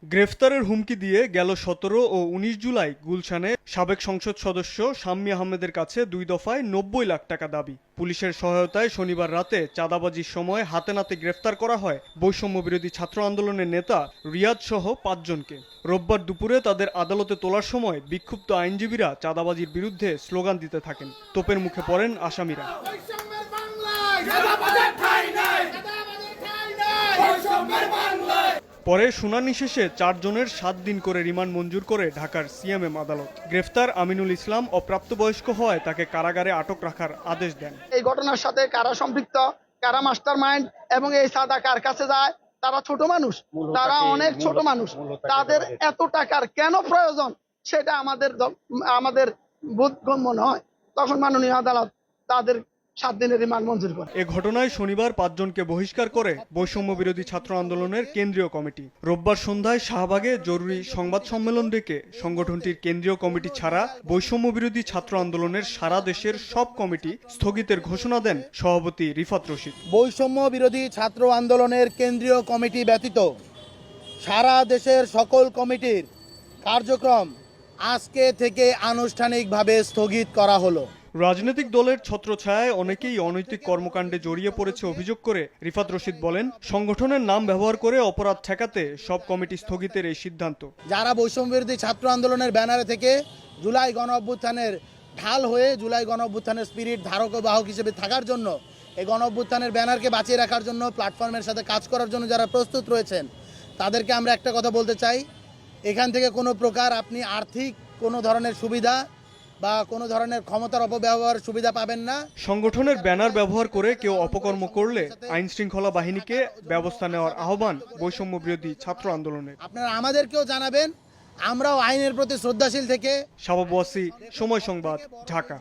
গ্রেফতারের হুমকি দিয়ে গেল ১৭ ও ১৯ জুলাই গুলশানে সাবেক সংসদ সদস্য শাম্মী আহমেদের কাছে ২ দফায় ৯০ লাখ টাকা দাবি। পুলিশের সহায়তায় শনিবার রাতে চাঁদাবাজির সময় হাতে নাতে গ্রেফতার করা হয় বৈষম্য বিরোধী ছাত্র আন্দোলনের নেতা রিয়াদ সহ ৫ জনকে। রোববার দুপুরে তাদের আদালতে তোলার সময় বিক্ষুব্ধ আইনজীবীরা চাঁদাবাজির বিরুদ্ধে স্লোগান দিতে থাকেন। তোপের মুখে পড়েন আসামিরা। পরে শুনানি শেষে ৪ জনের ৭ দিন করে রিমান্ড মঞ্জুর করে ঢাকার সিএমএম আদালত। গ্রেফতার আমিনুল ইসলাম অপ্রাপ্তবয়স্ক হওয়ায় তাকে কারাগারে আটক রাখার আদেশ দেন। এই ঘটনার সাথে কারা সম্পৃক্ত, কারা মাস্টার মাইন্ড এবং এই চাঁদা কার কাছে যায়, তারা ছোট মানুষ, তারা অনেক ছোট মানুষ, তাদের এত টাকার কেন প্রয়োজন সেটা আমাদের বোধগম্য নয়। তখন মাননীয় আদালত তাদের ৭ দিনের রিমান্ড মঞ্জুর করে। এ ঘটনায় শনিবার ৫ জনকে বহিষ্কার করে বৈষম্য বিরোধী ছাত্র আন্দোলনের কেন্দ্রীয় কমিটি। রোববার সন্ধ্যায় শাহবাগে জরুরি সংবাদ সম্মেলন ডেকে সংগঠনটির কেন্দ্রীয় কমিটি ছাড়া বৈষম্য বিরোধী ছাত্র আন্দোলনের সারা দেশের সব কমিটি স্থগিতের ঘোষণা দেন সভাপতি রিফাত রশিদ। বৈষম্য বিরোধী ছাত্র আন্দোলনের কেন্দ্রীয় কমিটি ব্যতীত সারা দেশের সকল কমিটির কার্যক্রম আজকে থেকে আনুষ্ঠানিকভাবে স্থগিত করা হলো। রাজনৈতিক দলের ছত্রছায়ায় অনেকেই অনৈতিক কর্মকাণ্ডে জড়িয়ে পড়েছে অভিযোগ করে রিফাত রশিদ বলেন, সংগঠনের নাম ব্যবহার করে অপরাধ ঠেকাতে সব কমিটি স্থগিতের এই সিদ্ধান্ত। যারা বৈষম্য বিরোধী ছাত্র আন্দোলনের ব্যানারে থেকে জুলাই গণ অভ্যুত্থানের ঢাল হয়ে জুলাই গণ অভ্যুত্থানের স্পিরিট ধারক ও বাহক হিসেবে থাকার জন্য, এই গণ অভ্যুত্থানের ব্যানারকে বাঁচিয়ে রাখার জন্য, প্ল্যাটফর্মের সাথে কাজ করার জন্য যারা প্রস্তুত রয়েছেন তাদেরকে আমরা একটা কথা বলতে চাই, এখান থেকে কোনো প্রকার আপনি আর্থিক কোনো ধরনের সুবিধা বা কোনো ধরনের ক্ষমতার অপব্যবহার সুবিধা পাবেন না। সংগঠনের ব্যানার ব্যবহার করে কেউ অপকর্ম করলে আইন শৃঙ্খলা বাহিনীকে ব্যবস্থা নেওয়ার আহ্বান বৈষম্য বিরোধী ছাত্র আন্দোলনের। আপনারা আমাদেরকেও জানাবেন, আমরাও আইনের প্রতি শ্রদ্ধাশীল থেকে। শাবাব ওয়াসি, সময় সংবাদ, ঢাকা।